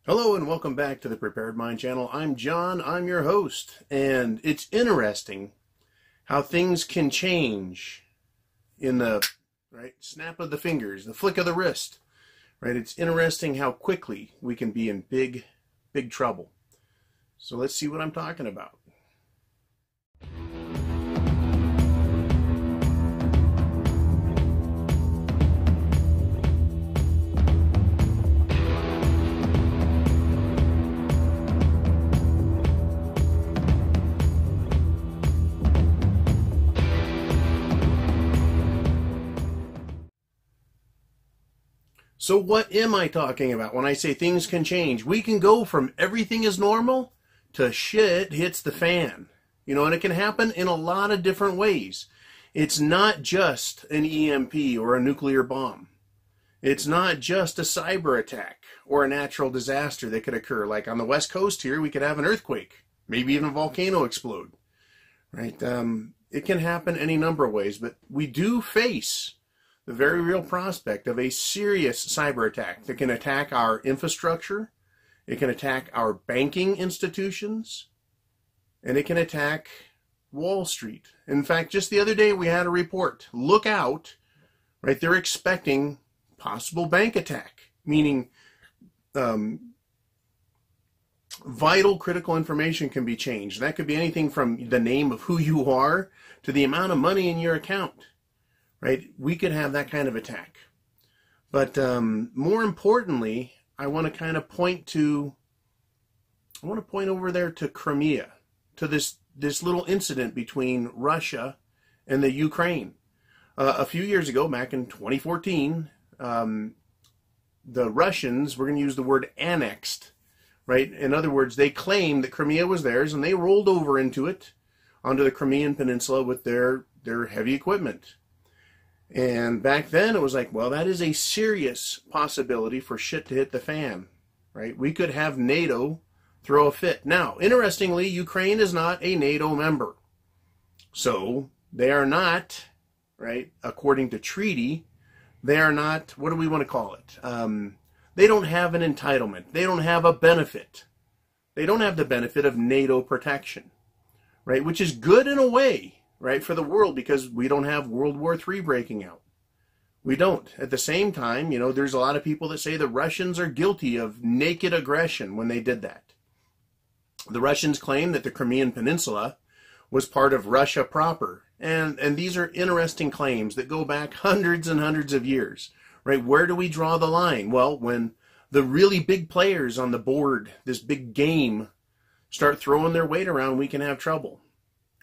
Hello and welcome back to the Prepared Mind channel. I'm John, I'm your host, and it's interesting how things can change in the snap of the fingers, the flick of the wrist. It's interesting how quickly we can be in big trouble. So let's see what I'm talking about. So what am I talking about when I say things can change? We can go from everything is normal to shit hits the fan. And it can happen in a lot of different ways. It's not just an EMP or a nuclear bomb. It's not just a cyber attack or a natural disaster that could occur. Like on the West Coast here, we could have an earthquake, maybe even a volcano explode. It can happen any number of ways, but we do face the very real prospect of a serious cyber attack that can attack our infrastructure, it can attack our banking institutions, and it can attack Wall Street. In fact, just the other day we had a report. Look out, they're expecting possible bank attack, meaning vital critical information can be changed. That could be anything from the name of who you are to the amount of money in your account. We could have that kind of attack. But more importantly, I want to kind of point over there to Crimea, to this little incident between Russia and the Ukraine. A few years ago, back in 2014, the Russians, we're going to use the word annexed, In other words, they claimed that Crimea was theirs, and they rolled over into it, onto the Crimean Peninsula with their heavy equipment. And back then it was like, well, that is a serious possibility for shit to hit the fan, We could have NATO throw a fit. Now, interestingly, Ukraine is not a NATO member. So they are not, according to treaty, they are not, what do we want to call it? They don't have an entitlement. They don't have a benefit. They don't have the benefit of NATO protection, Which is good in a way. For the world, because we don't have World War III breaking out. We don't. At the same time, there's a lot of people that say the Russians are guilty of naked aggression when they did that. The Russians claim that the Crimean Peninsula was part of Russia proper. And these are interesting claims that go back hundreds and hundreds of years. Where do we draw the line? Well, when the really big players on the board, this big game, start throwing their weight around, we can have trouble.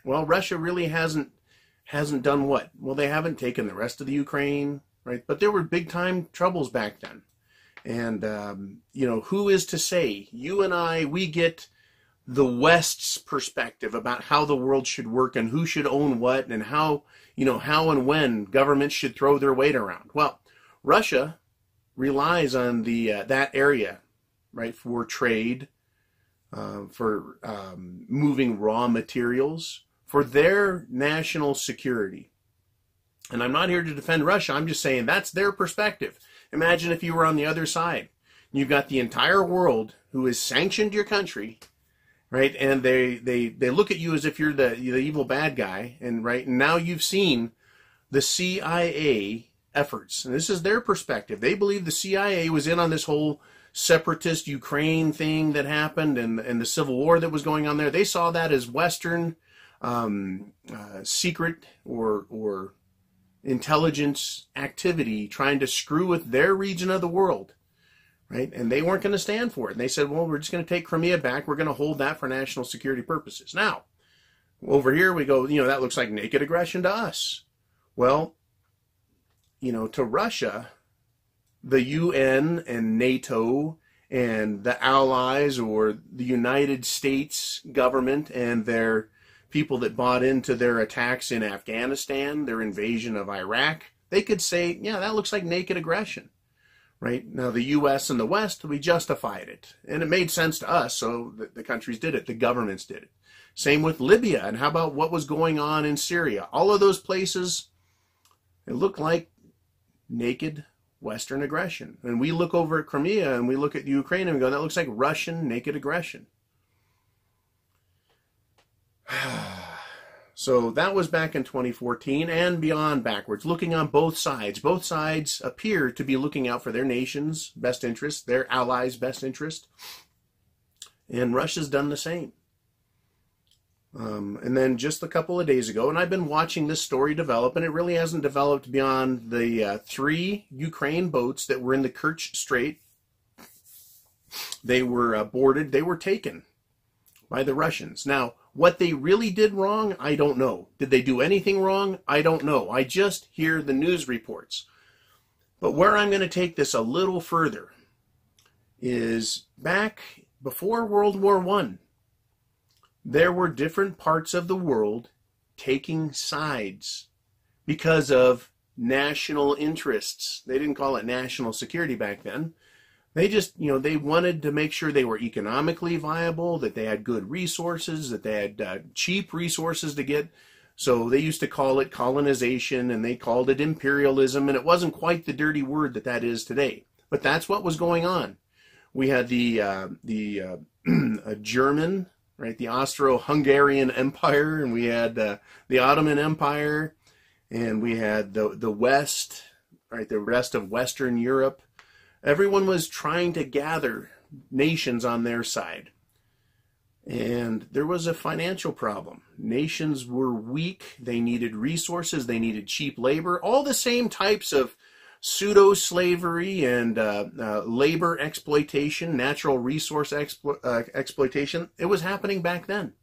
Well, Russia really hasn't done what? Well, they haven't taken the rest of the Ukraine, But there were big-time troubles back then. And, who is to say? You and I, we get the West's perspective about how the world should work and who should own what and how and when governments should throw their weight around. Well, Russia relies on that area, for trade, for moving raw materials, for their national security. And I'm not here to defend Russia. I'm just saying that's their perspective. Imagine if you were on the other side. You've got the entire world who has sanctioned your country, And they look at you as if you're the evil bad guy. And now you've seen the CIA efforts. And this is their perspective. They believe the CIA was in on this whole separatist Ukraine thing that happened and the civil war that was going on there. They saw that as Western secret or intelligence activity trying to screw with their region of the world, And they weren't going to stand for it. And they said, well, we're just going to take Crimea back. We're going to hold that for national security purposes. Now, over here we go, that looks like naked aggression to us. Well, to Russia, the UN and NATO and the allies or the United States government and their people that bought into their attacks in Afghanistan, their invasion of Iraq, they could say, yeah, that looks like naked aggression. Now, the U.S. and the West, we justified it. And it made sense to us, so the countries did it. The governments did it. Same with Libya. And how about what was going on in Syria? All of those places, it looked like naked Western aggression. And we look over at Crimea and we look at Ukraine and we go, that looks like Russian naked aggression. So that was back in 2014 and beyond backwards, looking on both sides. Both sides appear to be looking out for their nation's best interest, their allies' best interest. And Russia's done the same. And then just a couple of days ago, and I've been watching this story develop, and it really hasn't developed beyond the 3 Ukraine boats that were in the Kerch Strait. They were boarded, they were taken by the Russians. Now, what they really did wrong, I don't know. Did they do anything wrong? I don't know. I just hear the news reports. But where I'm going to take this a little further is back before World War I, there were different parts of the world taking sides because of national interests. They didn't call it national security back then. They just, they wanted to make sure they were economically viable, that they had good resources, that they had cheap resources to get. So they used to call it colonization, and they called it imperialism, and it wasn't quite the dirty word that is today. But that's what was going on. We had the German, right, the Austro-Hungarian Empire, and we had the Ottoman Empire, and we had the West, right, the rest of Western Europe. Everyone was trying to gather nations on their side. And there was a financial problem. Nations were weak. They needed resources. They needed cheap labor. All the same types of pseudo-slavery and labor exploitation, natural resource exploitation. It was happening back then.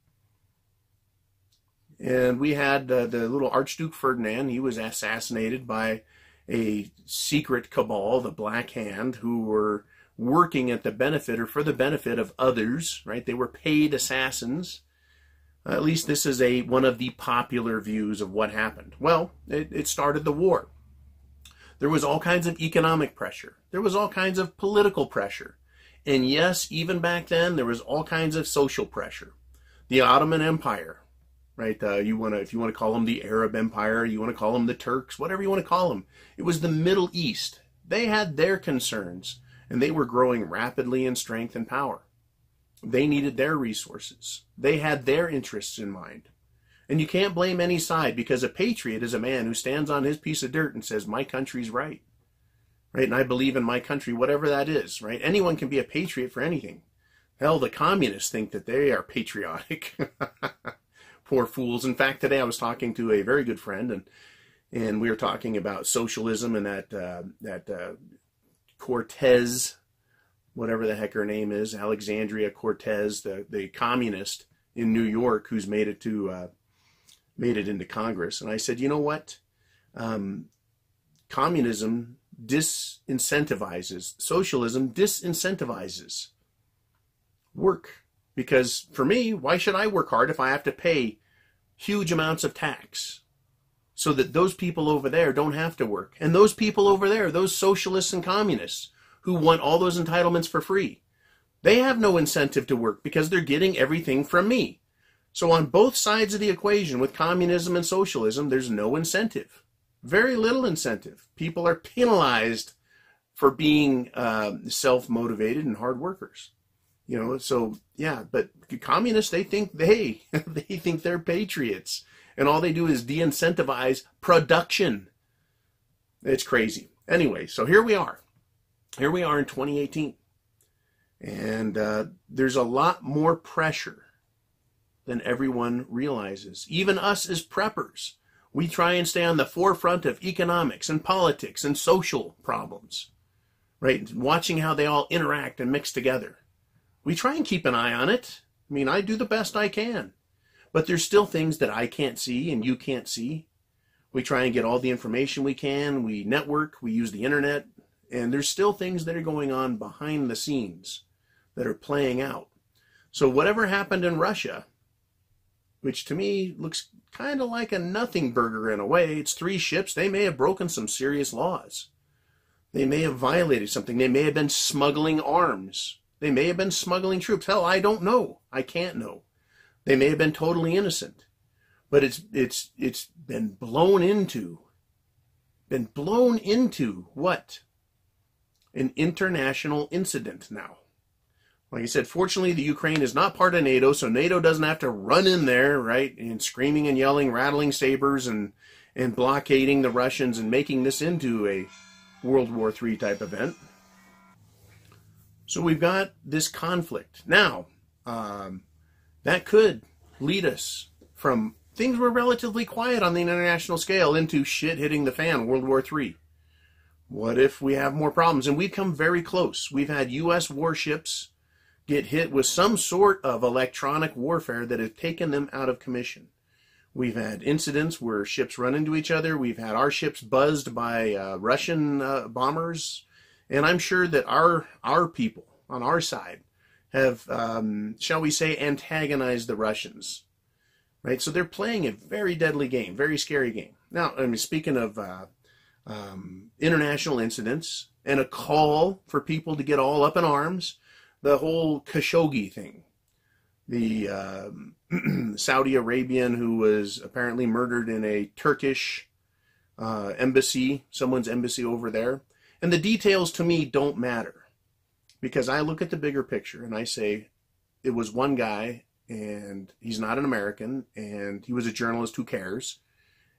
And we had the little Archduke Ferdinand. He was assassinated by a secret cabal, the Black Hand, who were working at the benefit or for the benefit of others, right? They were paid assassins. At least this is one of the popular views of what happened. Well, it started the war. There was all kinds of economic pressure. There was all kinds of political pressure. And yes, even back then, there was all kinds of social pressure. The Ottoman Empire, right? If you want to call them the Arab Empire, you want to call them the Turks, whatever you want to call them. It was the Middle East. They had their concerns, and they were growing rapidly in strength and power. They needed their resources. They had their interests in mind. And you can't blame any side, because a patriot is a man who stands on his piece of dirt and says, my country's right. Right? And I believe in my country, whatever that is, right? Anyone can be a patriot for anything. Hell, the communists think that they are patriotic. Poor fools. In fact, today I was talking to a very good friend, and we were talking about socialism and that Cortez, whatever the heck her name is, Alexandria Cortez, the communist in New York who's made it into Congress. And I said, you know what? Communism disincentivizes, socialism disincentivizes work. Because for me, why should I work hard if I have to pay huge amounts of tax so that those people over there don't have to work? And those people over there, those socialists and communists who want all those entitlements for free, they have no incentive to work because they're getting everything from me. So on both sides of the equation with communism and socialism, there's no incentive. Very little incentive. People are penalized for being self-motivated and hard workers. So yeah, but communists, they think they think they're patriots, and all they do is de-incentivize production. It's crazy. Anyway, so here we are. Here we are in 2018, and there's a lot more pressure than everyone realizes. Even us as preppers, we try and stay on the forefront of economics and politics and social problems, right? Watching how they all interact and mix together. We try and keep an eye on it. I mean, I do the best I can. But there's still things that I can't see and you can't see. We try and get all the information we can. We network. We use the internet. And there's still things that are going on behind the scenes that are playing out. So whatever happened in Russia, which to me looks kind of like a nothing burger in a way, it's 3 ships. They may have broken some serious laws. They may have violated something. They may have been smuggling arms. They may have been smuggling troops. Hell, I don't know. I can't know. They may have been totally innocent. But it's been blown into. Been blown into what? an international incident now. Like I said, fortunately, the Ukraine is not part of NATO, so NATO doesn't have to run in there, right, and screaming and yelling, rattling sabers, and blockading the Russians and making this into a World War III type event. So we've got this conflict. Now, that could lead us from things were relatively quiet on the international scale into shit hitting the fan, World War III. What if we have more problems? And we've come very close. We've had U.S. warships get hit with some sort of electronic warfare that has taken them out of commission. We've had incidents where ships run into each other. We've had our ships buzzed by Russian bombers. And I'm sure that our people on our side have, shall we say, antagonized the Russians. Right? So they're playing a very deadly game, very scary game. Now, I mean, speaking of international incidents and a call for people to get all up in arms, the whole Khashoggi thing, the Saudi Arabian who was apparently murdered in a Turkish embassy, someone's embassy over there. And the details to me don't matter, because I look at the bigger picture and I say it was one guy, and he's not an American, and he was a journalist, who cares?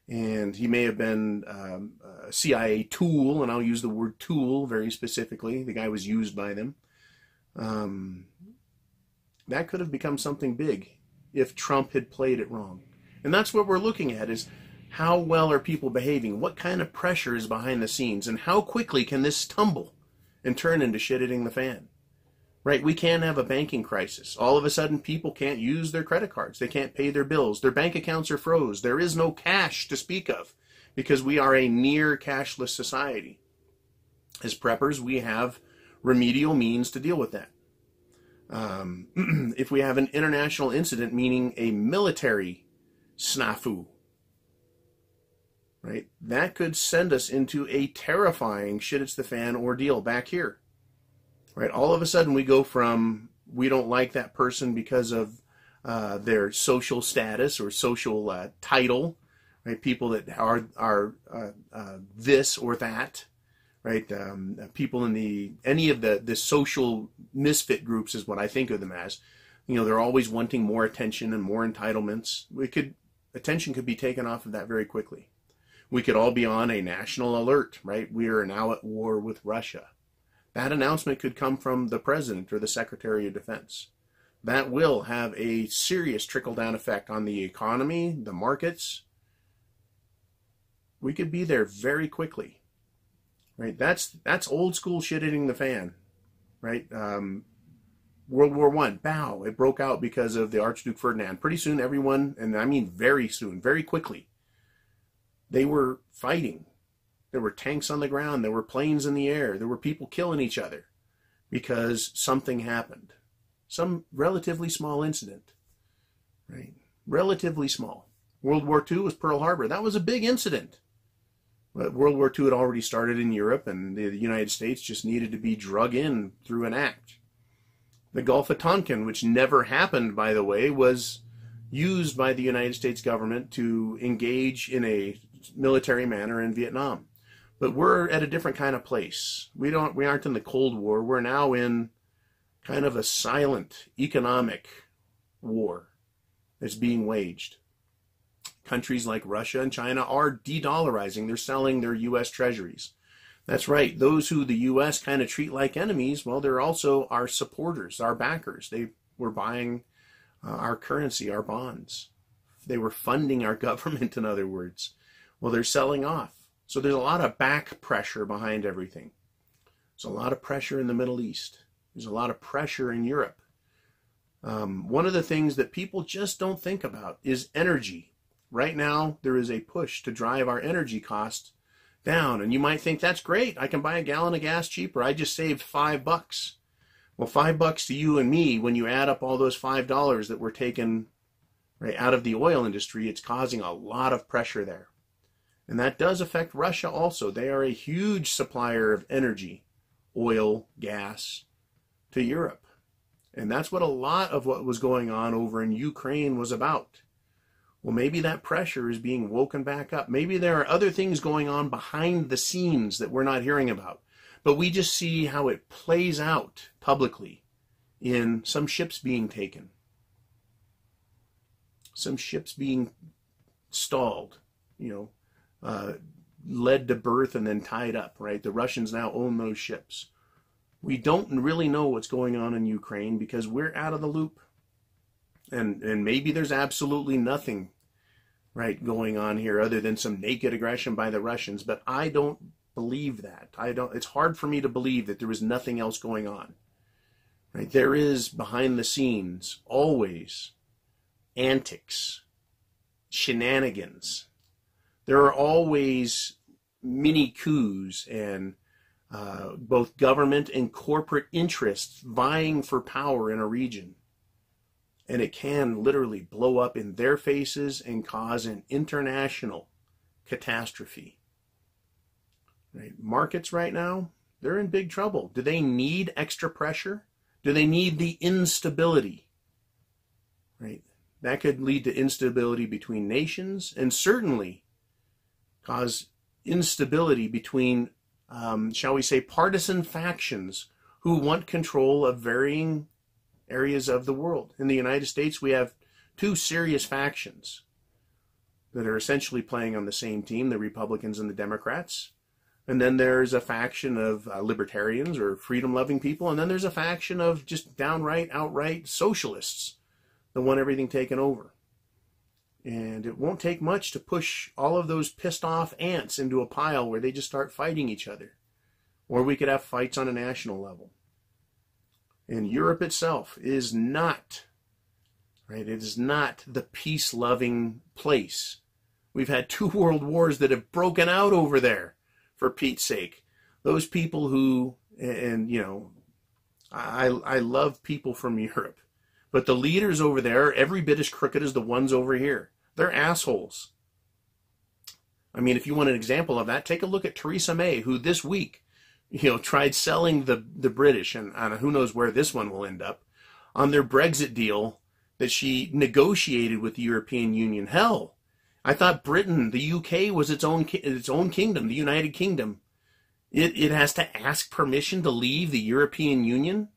And he may have been a CIA tool, and I'll use the word tool very specifically. The guy was used by them. That could have become something big if Trump had played it wrong. And that's what we're looking at, is how well are people behaving? What kind of pressure is behind the scenes? And how quickly can this tumble and turn into shit hitting the fan? Right? We can't have a banking crisis. All of a sudden, people can't use their credit cards. They can't pay their bills. Their bank accounts are froze. There is no cash to speak of, because we are a near cashless society. As preppers, we have remedial means to deal with that. If we have an international incident, meaning a military snafu, right, that could send us into a terrifying shit it's the fan ordeal back here. Right, all of a sudden we go from we don't like that person because of their social status or social title, right? People that are this or that, right? People in any of the social misfit groups is what I think of them as. You know, they're always wanting more attention and more entitlements. Attention could be taken off of that very quickly. We could all be on a national alert, right? We are now at war with Russia. That announcement could come from the President or the Secretary of Defense. That will have a serious trickle-down effect on the economy, the markets. We could be there very quickly. Right? That's old school shit hitting the fan. Right? World War I, bow, it broke out because of the Archduke Ferdinand. Pretty soon everyone, and I mean very soon, very quickly, they were fighting. There were tanks on the ground. There were planes in the air. There were people killing each other because something happened. Some relatively small incident, right? Relatively small. World War II was Pearl Harbor. That was a big incident. But World War II had already started in Europe, and the United States just needed to be drug in through an act. The Gulf of Tonkin, which never happened, by the way, was used by the United States government to engage in a military manner in Vietnam. But we're at a different kind of place. We aren't in the Cold War. We're now in kind of a silent economic war that's being waged. Countries like Russia and China are de-dollarizing. They're selling their U.S. treasuries. That's right. Those who the U.S. kind of treat like enemies, well, they're also our supporters, our backers. They were buying our currency, our bonds. They were funding our government, in other words. Well, they're selling off. So there's a lot of back pressure behind everything. There's a lot of pressure in the Middle East. There's a lot of pressure in Europe. One of the things that people just don't think about is energy. Right now, there is a push to drive our energy costs down. And you might think, that's great. I can buy a gallon of gas cheaper. I just saved $5. Well, $5 to you and me, when you add up all those $5 that were taken right out of the oil industry, it's causing a lot of pressure there. And that does affect Russia also. They are a huge supplier of energy, oil, gas, to Europe. And that's what a lot of what was going on over in Ukraine was about. Well, maybe that pressure is being woken back up. Maybe there are other things going on behind the scenes that we're not hearing about. But we just see how it plays out publicly in some ships being taken, some ships being stalled, led to berth and then tied up, right? The Russians now own those ships. We don't really know what's going on in Ukraine because we're out of the loop. And maybe there's absolutely nothing, right, going on here other than some naked aggression by the Russians, but I don't believe that. It's hard for me to believe that there was nothing else going on. Right? There is behind the scenes always antics, shenanigans. There are always mini coups and both government and corporate interests vying for power in a region. And it can literally blow up in their faces and cause an international catastrophe. Right? Markets right now, they're in big trouble. Do they need extra pressure? Do they need the instability? Right? That could lead to instability between nations and certainly cause instability between, shall we say, partisan factions who want control of varying areas of the world. In the United States, we have two serious factions that are essentially playing on the same team, the Republicans and the Democrats. And then there's a faction of libertarians or freedom-loving people, and then there's a faction of just outright socialists that want everything taken over. And it won't take much to push all of those pissed-off ants into a pile where they just start fighting each other. Or we could have fights on a national level. And Europe itself is not, right? It is not the peace-loving place. We've had 2 world wars that have broken out over there, for Pete's sake. Those people who, I love people from Europe, but the leaders over there are every bit as crooked as the ones over here. They're assholes. I mean, if you want an example of that, take a look at Theresa May, who this week tried selling the British, and who knows where this one will end up, on their Brexit deal that she negotiated with the European Union. Hell, I thought Britain, the UK, was its own kingdom, the United Kingdom. It has to ask permission to leave the European Union.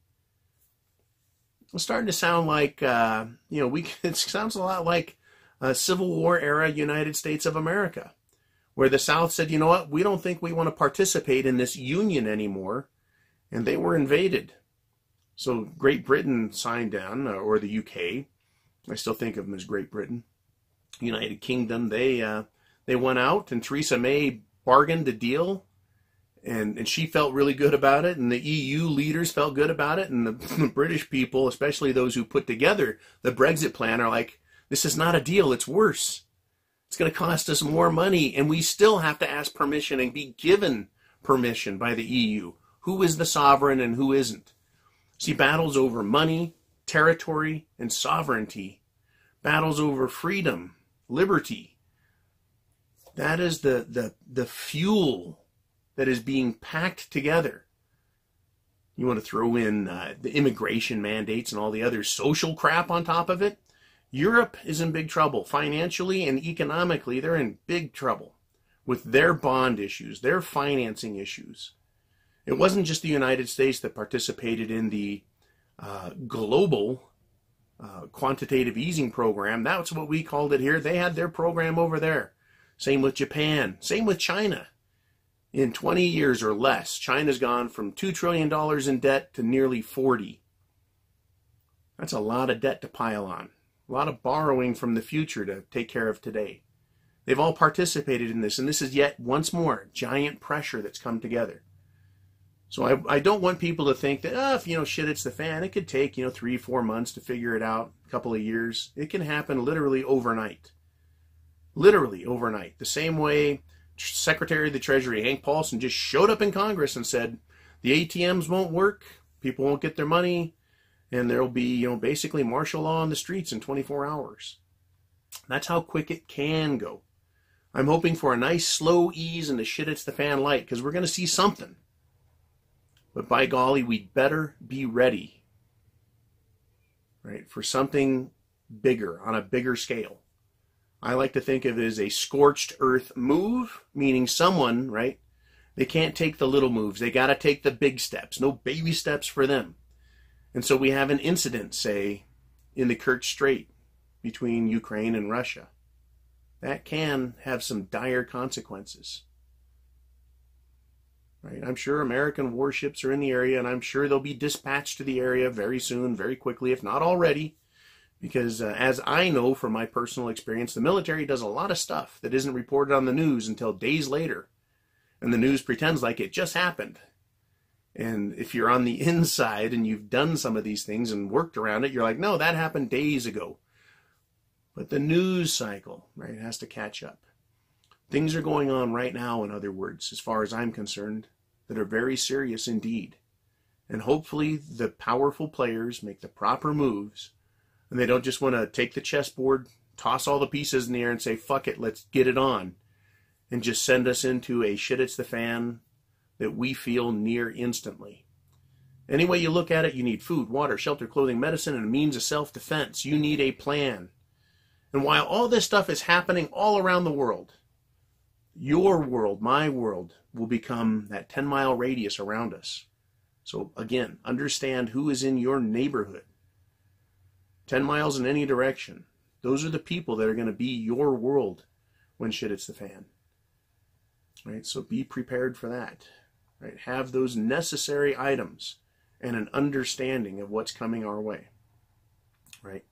It's starting to sound like, it sounds a lot like a Civil War era United States of America, where the South said, you know what, we don't think we want to participate in this union anymore, and they were invaded. So Great Britain signed down, or the UK, I still think of them as Great Britain, United Kingdom, they went out, and Theresa May bargained a deal, and she felt really good about it, and the EU leaders felt good about it, and the British people, especially those who put together the Brexit plan, are like, this is not a deal, it's worse. It's going to cost us more money, and we still have to ask permission and be given permission by the EU. Who is the sovereign and who isn't? See, battles over money, territory, and sovereignty, battles over freedom, liberty, that is the fuel that is being packed together. You want to throw in the immigration mandates and all the other social crap on top of it? Europe is in big trouble. Financially and economically, they're in big trouble with their bond issues, their financing issues. It wasn't just the United States that participated in the global quantitative easing program. That's what we called it here. They had their program over there. Same with Japan. Same with China. In 20 years or less, China's gone from $2 trillion in debt to nearly 40. That's a lot of debt to pile on. A lot of borrowing from the future to take care of today. They've all participated in this, and this is yet once more giant pressure that's come together. So I don't want people to think that, if shit hits the fan, it could take 3-4 months to figure it out, a couple of years. It can happen literally overnight. Literally overnight. The same way Secretary of the Treasury Hank Paulson just showed up in Congress and said the ATMs won't work, people won't get their money, and there'll be, basically martial law on the streets in 24 hours. That's how quick it can go. I'm hoping for a nice slow ease and the shit hits the fan light, because we're going to see something. But by golly, we'd better be ready, right, for something bigger, on a bigger scale. I like to think of it as a scorched earth move, meaning someone, right, They can't take the little moves. They got to take the big steps. No baby steps for them. And so we have an incident, say, in the Kerch Strait between Ukraine and Russia. That can have some dire consequences. Right? I'm sure American warships are in the area, and I'm sure they'll be dispatched to the area very soon, very quickly, if not already. Because as I know from my personal experience, the military does a lot of stuff that isn't reported on the news until days later. And the news pretends like it just happened. And if you're on the inside and you've done some of these things and worked around it, you're like, no, that happened days ago. But the news cycle, right, has to catch up. Things are going on right now, in other words, as far as I'm concerned, that are very serious indeed. And hopefully the powerful players make the proper moves, and they don't just want to take the chessboard, toss all the pieces in the air and say, fuck it, let's get it on, and just send us into a shit it's the fan that we feel near instantly. Any way you look at it, you need food, water, shelter, clothing, medicine, and a means of self-defense. You need a plan. And while all this stuff is happening all around the world, your world, my world, will become that 10-mile radius around us. So again, understand who is in your neighborhood. 10 miles in any direction. Those are the people that are going to be your world when shit hits the fan. Right? So be prepared for that. Right? Have those necessary items and an understanding of what's coming our way. Right?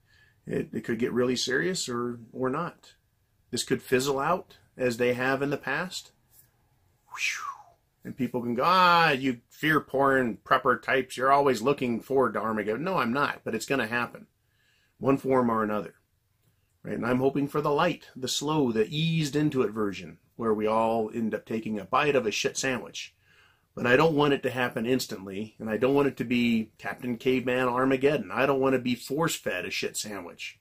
It could get really serious or not. This could fizzle out as they have in the past. And people can go, you fear porn prepper types, you're always looking forward to Armageddon. No, I'm not, but it's going to happen. One form or another. Right? And I'm hoping for the light, the slow, the eased into it version, where we all end up taking a bite of a shit sandwich. But I don't want it to happen instantly, and I don't want it to be Captain Caveman Armageddon. I don't want to be force-fed a shit sandwich,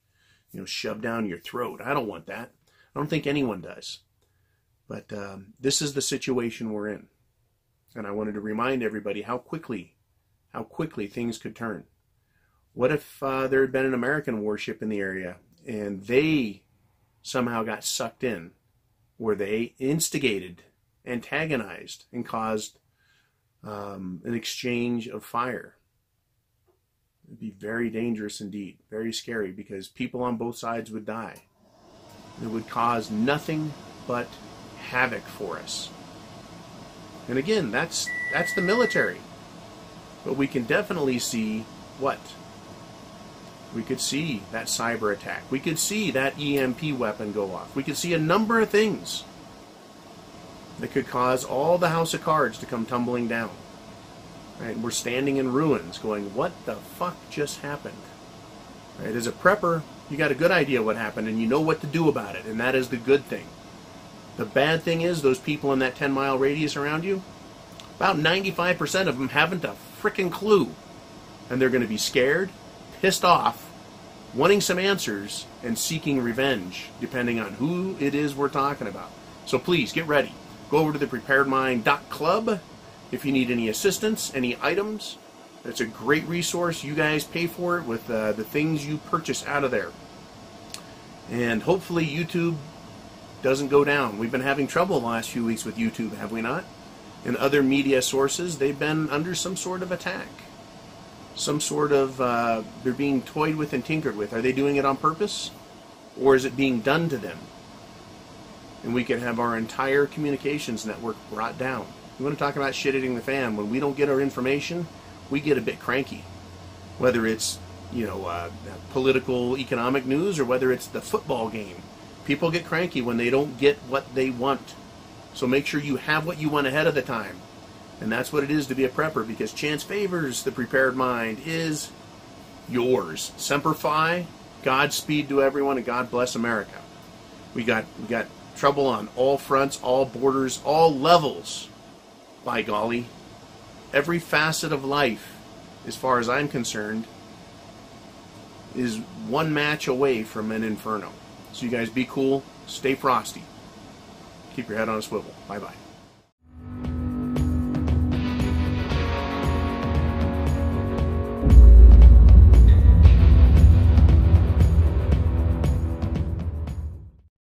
shoved down your throat. I don't want that. I don't think anyone does. But this is the situation we're in. And I wanted to remind everybody how quickly things could turn. What if there had been an American warship in the area, and they somehow got sucked in, where they instigated, antagonized, and caused an exchange of fire? It'd be very dangerous indeed, very scary, because people on both sides would die. It would cause nothing but havoc for us. And again, that's the military. But we can definitely see what? We could see that cyber attack. We could see that EMP weapon go off. We could see a number of things that could cause all the house of cards to come tumbling down. Right? We're standing in ruins going, what the fuck just happened? Right? As a prepper, you got a good idea what happened and you know what to do about it, and that is the good thing. The bad thing is those people in that 10-mile radius around you, about 95% of them haven't a frickin' clue. And they're going to be scared, pissed off, wanting some answers, and seeking revenge, depending on who it is we're talking about. So please, get ready. Go over to the preparedmind.club if you need any assistance, any items. It's a great resource. You guys pay for it with the things you purchase out of there. And hopefully YouTube doesn't go down.Ve been having trouble the last few weeks with YouTube, have we not? And other media sources, they've been under some sort of attack. Some sort of, they're being toyed with and tinkered with. Are they doing it on purpose? Or is it being done to them? And we could have our entire communications network brought down. We want to talk about shit hitting the fan. When we don't get our information, we get a bit cranky. Whether it's, political, economic news, or whether it's the football game. People get cranky when they don't get what they want. So make sure you have what you want ahead of the time. And that's what it is to be a prepper, because chance favors the prepared mind is yours. Semper Fi, Godspeed to everyone, and God bless America. We got trouble on all fronts, all borders, all levels. By golly, every facet of life, as far as I'm concerned, is one match away from an inferno. So you guys be cool, stay frosty, keep your head on a swivel. Bye-bye.